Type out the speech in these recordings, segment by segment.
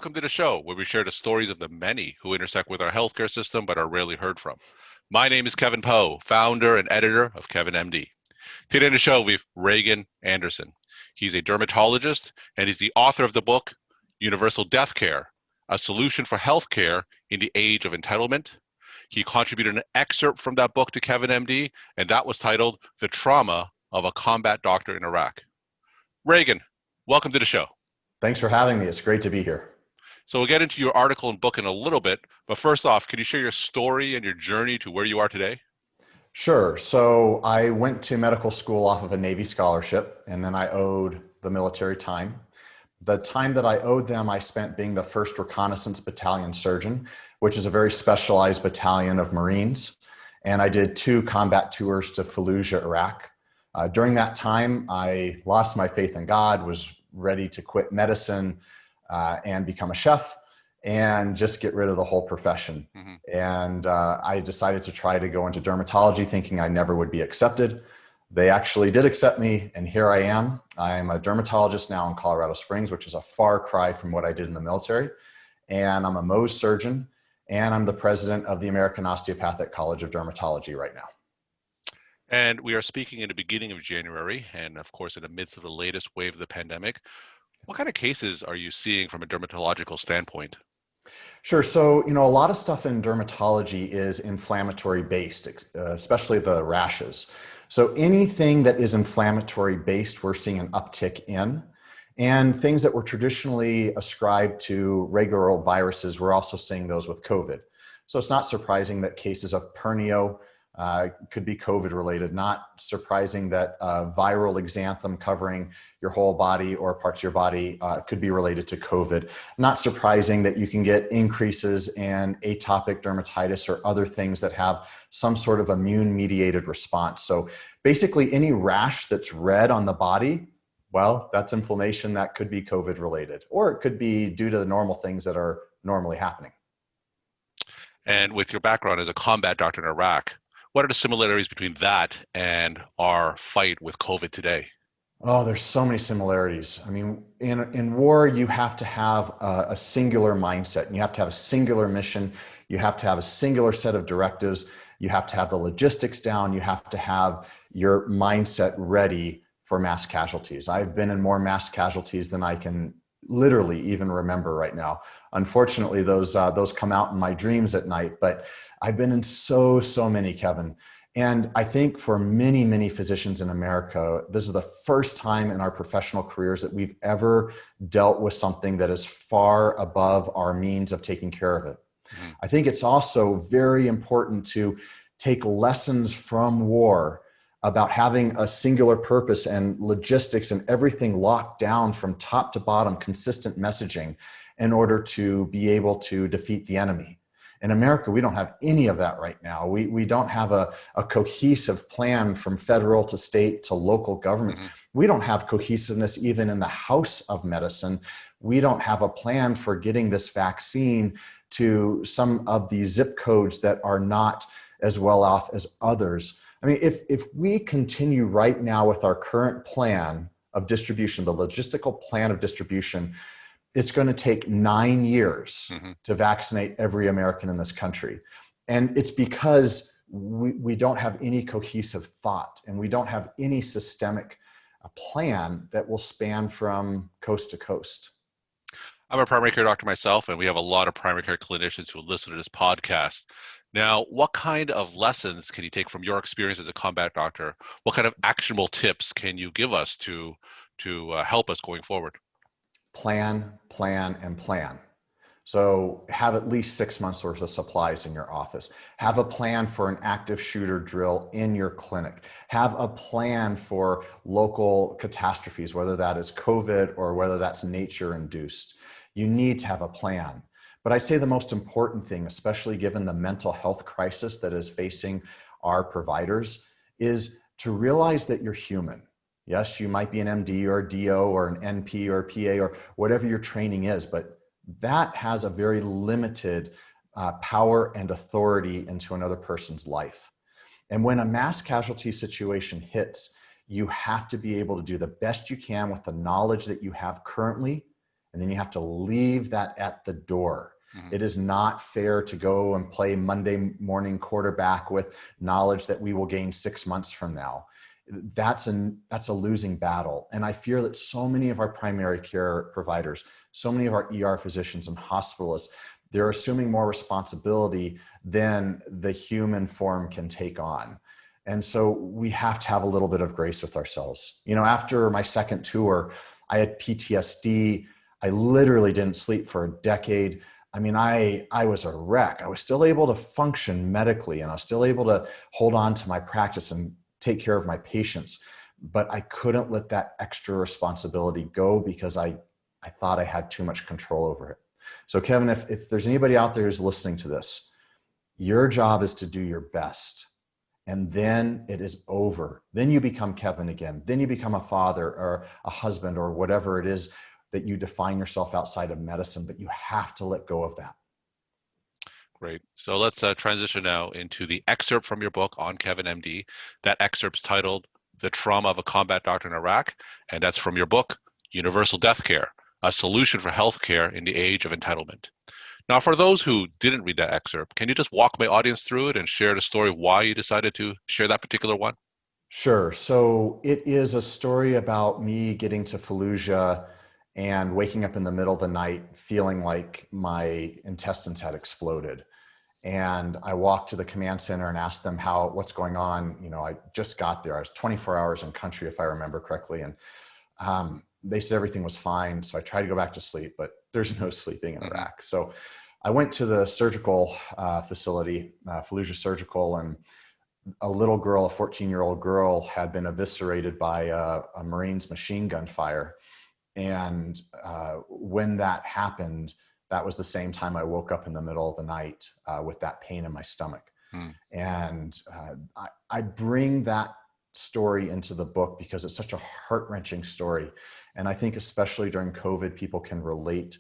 welcome to the show where we share the stories of the many who intersect with our healthcare system but are rarely heard from. My name is Kevin Poe, founder and editor of Kevin MD. Today on the show, we have Reagan Anderson. He's a dermatologist and he's the author of the book, Universal Death Care, A Solution for Healthcare in the Age of Entitlement. He contributed an excerpt from that book to Kevin MD, and that was titled, The Trauma of a Combat Doctor in Iraq. Reagan, welcome to the show. Thanks for having me. It's great to be here. So we'll get into your article and book in a little bit, but first off, can you share your story and your journey to where you are today? Sure. So I went to medical school off of a Navy scholarship, and then I owed the military time. The time that I owed them, I spent being the 1st Reconnaissance Battalion surgeon, which is a very specialized battalion of Marines. And I did 2 combat tours to Fallujah, Iraq. During that time, I lost my faith in God, was ready to quit medicine and become a chef and just get rid of the whole profession. And I decided to try to go into dermatology thinking I never would be accepted. They actually did accept me, and here I am. I am a dermatologist now in Colorado Springs, which is a far cry from what I did in the military. And I'm a Mohs surgeon, and I'm the president of the American Osteopathic College of Dermatology right now. And we are speaking in the beginning of January, and of course, in the midst of the latest wave of the pandemic. What kind of cases are you seeing from a dermatological standpoint? Sure. So, a lot of stuff in dermatology is inflammatory based, especially the rashes. So anything that is inflammatory based, we're seeing an uptick in. And things that were traditionally ascribed to regular old viruses, we're also seeing those with COVID. So it's not surprising that cases of pernio could be COVID related, not surprising that viral exanthem covering your whole body or parts of your body could be related to COVID. Not surprising that you can get increases in atopic dermatitis or other things that have some sort of immune mediated response. So basically any rash that's red on the body, well, that's inflammation that could be COVID related, or it could be due to the normal things that are normally happening. And with your background as a combat doctor in Iraq, what are the similarities between that and our fight with COVID today? Oh, there's so many similarities. I mean, in war, you have to have a singular mindset, and you have to have a singular mission. You have to have a singular set of directives. You have to have the logistics down. You have to have your mindset ready for mass casualties. I've been in more mass casualties than I can literally even remember right now. Unfortunately, those come out in my dreams at night, but I've been in so many, Kevin. And I think for many, many physicians in America, this is the first time in our professional careers that we've ever dealt with something that is far above our means of taking care of it. I think it's also very important to take lessons from war about having a singular purpose and logistics and everything locked down from top to bottom, consistent messaging in order to be able to defeat the enemy. In America, we don't have any of that right now. We don't have a cohesive plan from federal to state to local governments. We don't have cohesiveness even in the House of Medicine. We don't have a plan for getting this vaccine to some of the zip codes that are not as well off as others. I mean, if we continue right now with our current plan of distribution, the logistical plan of distribution, it's going to take 9 years to vaccinate every American in this country. And it's because we don't have any cohesive thought, and we don't have any systemic plan that will span from coast to coast. I'm a primary care doctor myself, and we have a lot of primary care clinicians who listen to this podcast. Now, what kind of lessons can you take from your experience as a combat doctor? What kind of actionable tips can you give us to help us going forward? Plan, and plan. So have at least 6 months worth of supplies in your office. Have a plan for an active shooter drill in your clinic. Have a plan for local catastrophes, whether that is COVID or whether that's nature induced. You need to have a plan. But I'd say the most important thing, especially given the mental health crisis that is facing our providers, is to realize that you're human. Yes, you might be an MD or a DO or an NP or a PA or whatever your training is, but that has a very limited power and authority into another person's life. And when a mass casualty situation hits, you have to be able to do the best you can with the knowledge that you have currently and then you have to leave that at the door. Mm-hmm. It is not fair to go and play Monday morning quarterback with knowledge that we will gain 6 months from now. That's a losing battle. And I fear that so many of our primary care providers, so many of our ER physicians and hospitalists, they're assuming more responsibility than the human form can take on. And so we have to have a little bit of grace with ourselves. You know, after my second tour, I had PTSD. I literally didn't sleep for a decade. I mean, I was a wreck. I was still able to function medically, and I was still able to hold on to my practice and take care of my patients. But I couldn't let that extra responsibility go because I thought I had too much control over it. So Kevin, if there's anybody out there who's listening to this, your job is to do your best. And then it is over. Then you become Kevin again. Then you become a father or a husband or whatever it is that you define yourself outside of medicine, but you have to let go of that. Great. So let's transition now into the excerpt from your book on Kevin MD. That excerpt's titled The Trauma of a Combat Doctor in Iraq, and that's from your book, Universal Death Care, a solution for healthcare in the age of entitlement. Now, for those who didn't read that excerpt, can you just walk my audience through it and share the story why you decided to share that particular one? Sure. So it is a story about me getting to Fallujah and waking up in the middle of the night feeling like my intestines had exploded. And I walked to the command center and asked them what's going on. You know, I just got there. I was 24 hours in country, if I remember correctly. And they said everything was fine. So I tried to go back to sleep, but there's no sleeping in Iraq. So I went to the surgical facility, Fallujah Surgical, and a little girl, a 14-year-old girl, had been eviscerated by a Marines machine gun fire. And when that happened, that was the same time I woke up in the middle of the night with that pain in my stomach. And I bring that story into the book because it's such a heart-wrenching story. And I think especially during COVID, people can relate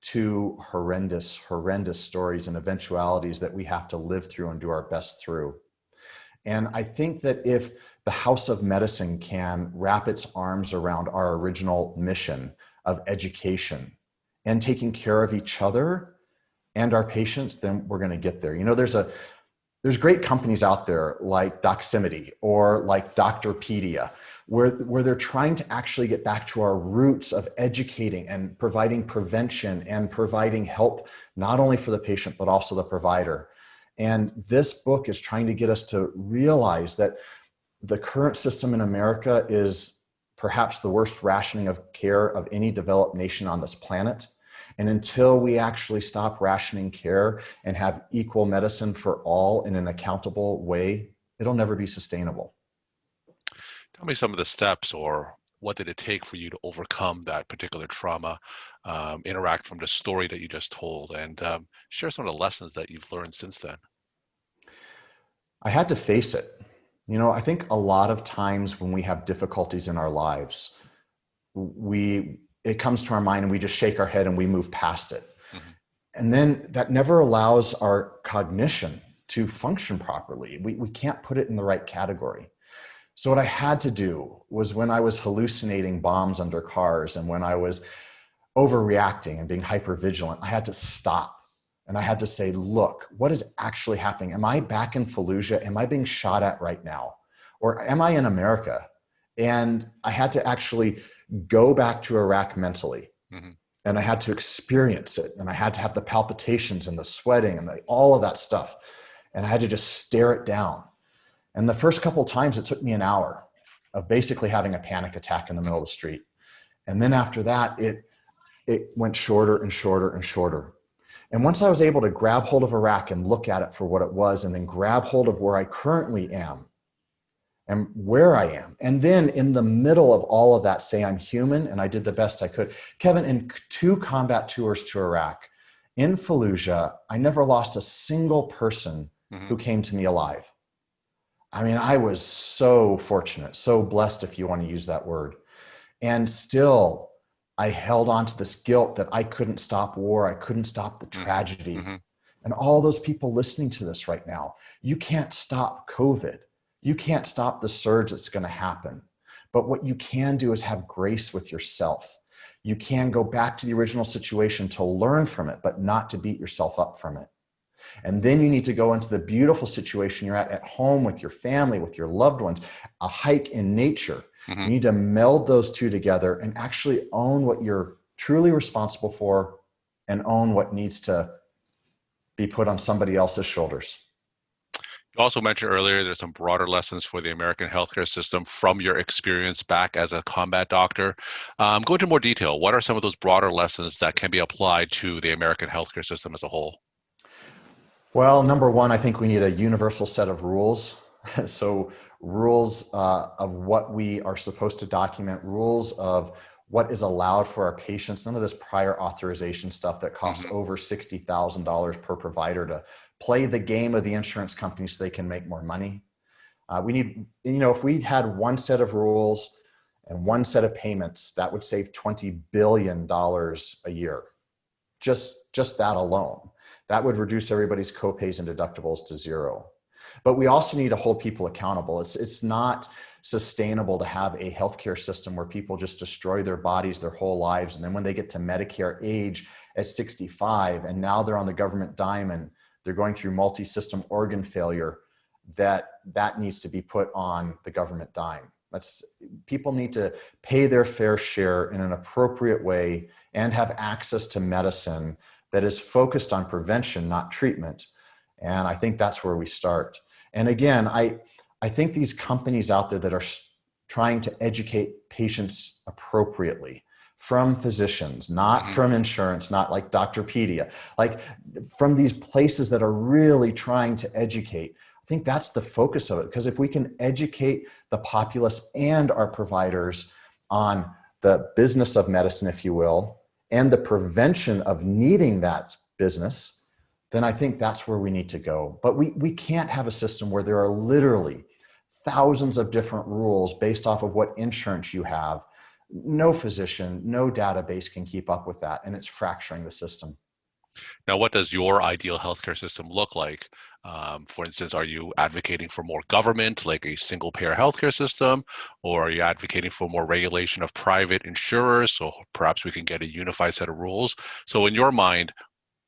to horrendous, horrendous stories and eventualities that we have to live through and do our best through. And I think that if the House of Medicine can wrap its arms around our original mission of education and taking care of each other and our patients, then we're going to get there. You know, there's great companies out there like Doximity or like Doctorpedia, where they're trying to actually get back to our roots of educating and providing prevention and providing help, not only for the patient, but also the provider. And this book is trying to get us to realize that the current system in America is perhaps the worst rationing of care of any developed nation on this planet. And until we actually stop rationing care and have equal medicine for all in an accountable way, it'll never be sustainable. Tell me some of the steps, or what did it take for you to overcome that particular trauma, interact from the story that you just told, and share some of the lessons that you've learned since then. I had to face it. You know, I think a lot of times when we have difficulties in our lives, it comes to our mind and we just shake our head and we move past it. And then that never allows our cognition to function properly. We can't put it in the right category. So what I had to do was, when I was hallucinating bombs under cars and when I was overreacting and being hypervigilant, I had to stop. And I had to say, look, what is actually happening? Am I back in Fallujah? Am I being shot at right now? Or am I in America? And I had to actually go back to Iraq mentally. And I had to experience it. And I had to have the palpitations and the sweating and all of that stuff. And I had to just stare it down. And the first couple of times, it took me an hour of basically having a panic attack in the middle of the street. And then after that, it went shorter and shorter and shorter. And once I was able to grab hold of Iraq and look at it for what it was, and then grab hold of where I currently am and where I am, and then in the middle of all of that, say I'm human and I did the best I could. Kevin, in 2 combat tours to Iraq, in Fallujah, I never lost a single person who came to me alive. I mean, I was so fortunate, so blessed, if you want to use that word. And still, I held on to this guilt that I couldn't stop war. I couldn't stop the tragedy. And all those people listening to this right now, you can't stop COVID. You can't stop the surge that's going to happen. But what you can do is have grace with yourself. You can go back to the original situation to learn from it, but not to beat yourself up from it. And then you need to go into the beautiful situation you're at home with your family, with your loved ones, a hike in nature. Mm-hmm. You need to meld those two together and actually own what you're truly responsible for and own what needs to be put on somebody else's shoulders. You also mentioned earlier there's some broader lessons for the American healthcare system from your experience back as a combat doctor. Go into more detail. What are some of those broader lessons that can be applied to the American healthcare system as a whole? Well, number one, I think we need a universal set of rules. So rules of what we are supposed to document, rules of what is allowed for our patients, none of this prior authorization stuff that costs Mm-hmm. over $60,000 per provider to play the game of the insurance companies so they can make more money. We need, if we had one set of rules and one set of payments, that would save $20 billion a year. Just that alone. That would reduce everybody's copays and deductibles to zero. But we also need to hold people accountable. It's not sustainable to have a healthcare system where people just destroy their bodies their whole lives. And then when they get to Medicare age at 65, and now they're on the government dime and they're going through multi-system organ failure, that needs to be put on the government dime. People need to pay their fair share in an appropriate way and have access to medicine that is focused on prevention, not treatment. And I think that's where we start. And again, I think these companies out there that are trying to educate patients appropriately from physicians, not from insurance, not like Dr. Pedia, like from these places that are really trying to educate. I think that's the focus of it, because if we can educate the populace and our providers on the business of medicine, if you will, and the prevention of needing that business, then I think that's where we need to go. But we can't have a system where there are literally thousands of different rules based off of what insurance you have. No physician, no database can keep up with that, and it's fracturing the system. Now, what does your ideal healthcare system look like? For instance, are you advocating for more government, like a single payer healthcare system, or are you advocating for more regulation of private insurers? So perhaps we can get a unified set of rules. So in your mind,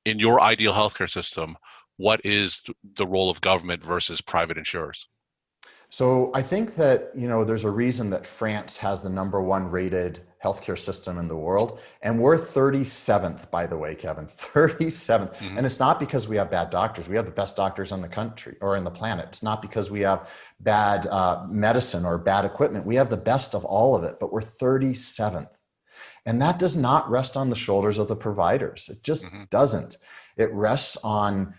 in your ideal healthcare system, what is the role of government versus private insurers? So I think that, there's a reason that France has the number one rated healthcare system in the world. And we're 37th, by the way, Kevin, 37th. Mm-hmm. And it's not because we have bad doctors. We have the best doctors in the country or in the planet. It's not because we have bad medicine or bad equipment. We have the best of all of it, but we're 37th. And that does not rest on the shoulders of the providers. It just doesn't. It rests on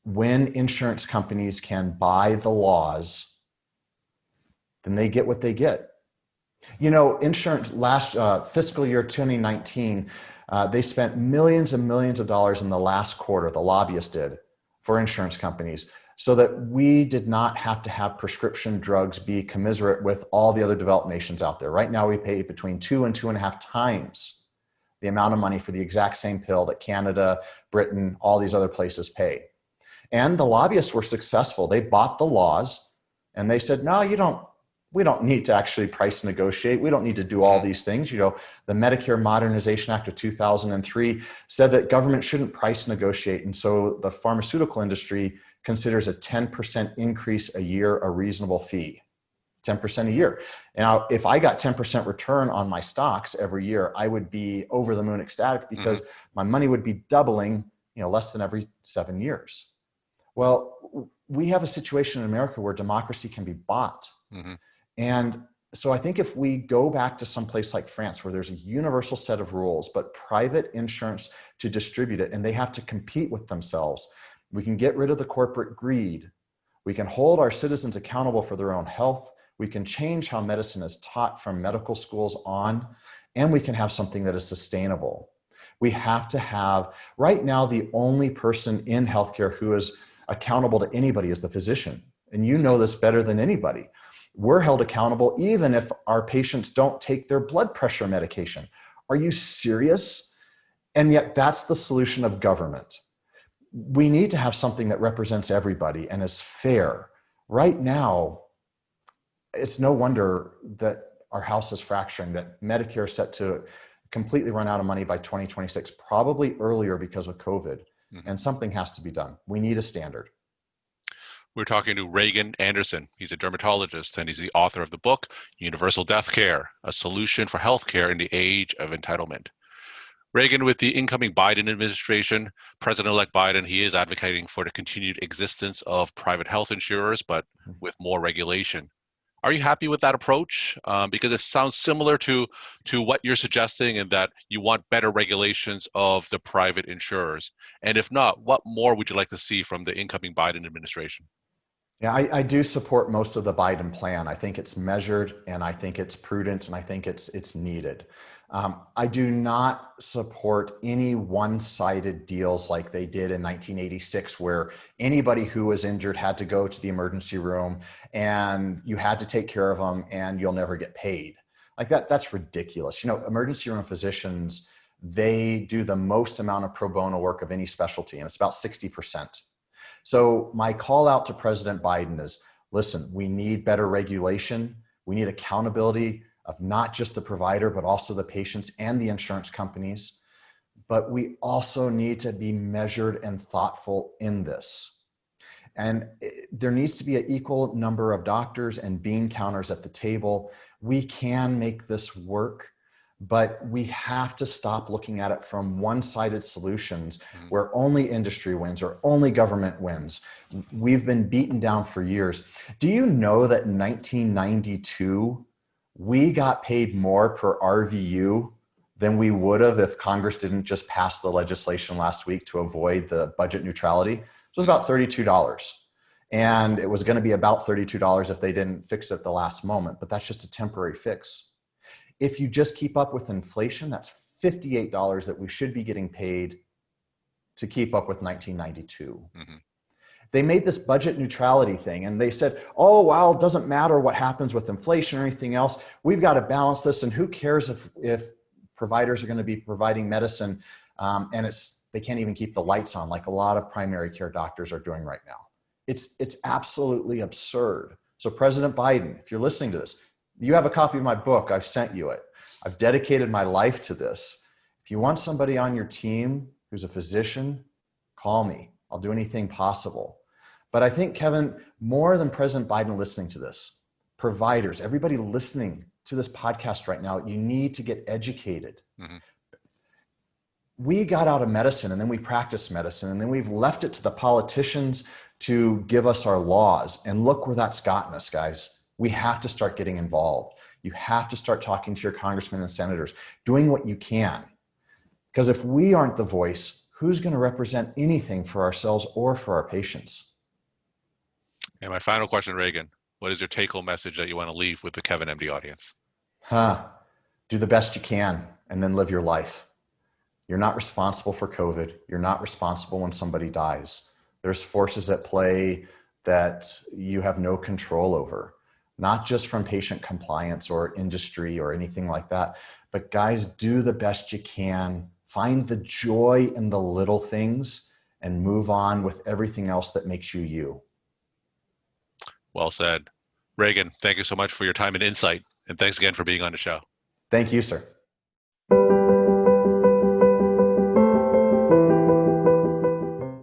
when insurance companies can buy the laws, then they get what they get. Insurance last fiscal year 2019, they spent millions and millions of dollars in the last quarter, the lobbyists did, for insurance companies, so that we did not have to have prescription drugs be commensurate with all the other developed nations out there. Right now, we pay between 2 and 2.5 times the amount of money for the exact same pill that Canada, Britain, all these other places pay. And the lobbyists were successful. They bought the laws and they said, no, we don't need to actually price negotiate. We don't need to do all these things. The Medicare Modernization Act of 2003 said that government shouldn't price negotiate. And so the pharmaceutical industry considers a 10% increase a year a reasonable fee, 10% a year. Now, if I got 10% return on my stocks every year, I would be over the moon ecstatic because my money would be doubling, less than every 7 years. Well, we have a situation in America where democracy can be bought. And so I think if we go back to some place like France, where there's a universal set of rules, but private insurance to distribute it, and they have to compete with themselves, we can get rid of the corporate greed. We can hold our citizens accountable for their own health. We can change how medicine is taught from medical schools on, and we can have something that is sustainable. We have to have, right now, the only person in healthcare who is accountable to anybody is the physician. And you know this better than anybody. We're held accountable even if our patients don't take their blood pressure medication. Are you serious? And yet that's the solution of government. We need to have something that represents everybody and is fair. Right now, it's no wonder that our house is fracturing, that Medicare is set to completely run out of money by 2026, probably earlier because of COVID. Mhm. And something has to be done. We need a standard. We're talking to Reagan Anderson. He's a dermatologist and he's the author of the book, Universal Death Care, A Solution for Healthcare in the Age of Entitlement. Reagan, with the incoming Biden administration, President-elect Biden, he is advocating for the continued existence of private health insurers, but with more regulation. Are you happy with that approach? Because it sounds similar to what you're suggesting in that you want better regulations of the private insurers. And if not, what more would you like to see from the incoming Biden administration? Yeah, I do support most of the Biden plan. I think it's measured, and I think it's prudent, and I think it's needed. I do not support any one-sided deals like they did in 1986, where anybody who was injured had to go to the emergency room, and you had to take care of them, and you'll never get paid. Like that's ridiculous. You know, emergency room physicians, they do the most amount of pro bono work of any specialty, and it's about 60%. So my call out to President Biden is, listen, we need better regulation. We need accountability of not just the provider, but also the patients and the insurance companies. But we also need to be measured and thoughtful in this. And there needs to be an equal number of doctors and bean counters at the table. We can make this work, but we have to stop looking at it from one-sided solutions where only industry wins or only government wins. We've been beaten down for years. Do you know that in 1992, we got paid more per RVU than we would have if Congress didn't just pass the legislation last week to avoid the budget neutrality? So it was about $32. And it was going to be about $32 if they didn't fix it at the last moment, but that's just a temporary fix. If you just keep up with inflation, that's $58 that we should be getting paid to keep up with 1992. Mm-hmm. They made this budget neutrality thing and they said, oh, well, it doesn't matter what happens with inflation or anything else. We've got to balance this. And who cares if providers are going to be providing medicine and they can't even keep the lights on like a lot of primary care doctors are doing right now. It's absolutely absurd. So President Biden, if you're listening to this, you have a copy of my book. I've sent you it. I've dedicated my life to this. If you want somebody on your team who's a physician, call me. I'll do anything possible. But I think, Kevin, more than President Biden listening to this, providers, everybody listening to this podcast right now, you need to get educated. Mm-hmm. We got out of medicine and then we practiced medicine and then we've left it to the politicians to give us our laws. And look where that's gotten us, guys. We have to start getting involved. You have to start talking to your congressmen and senators, doing what you can. Because if we aren't the voice, who's going to represent anything for ourselves or for our patients? And my final question, Reagan, what is your take-home message that you want to leave with the Kevin MD audience? Do the best you can and then live your life. You're not responsible for COVID. You're not responsible when somebody dies. There's forces at play that you have no control over. Not just from patient compliance or industry or anything like that, but guys, do the best you can. Find the joy in the little things and move on with everything else that makes you you. Well said. Reagan, thank you so much for your time and insight. And thanks again for being on the show. Thank you, sir.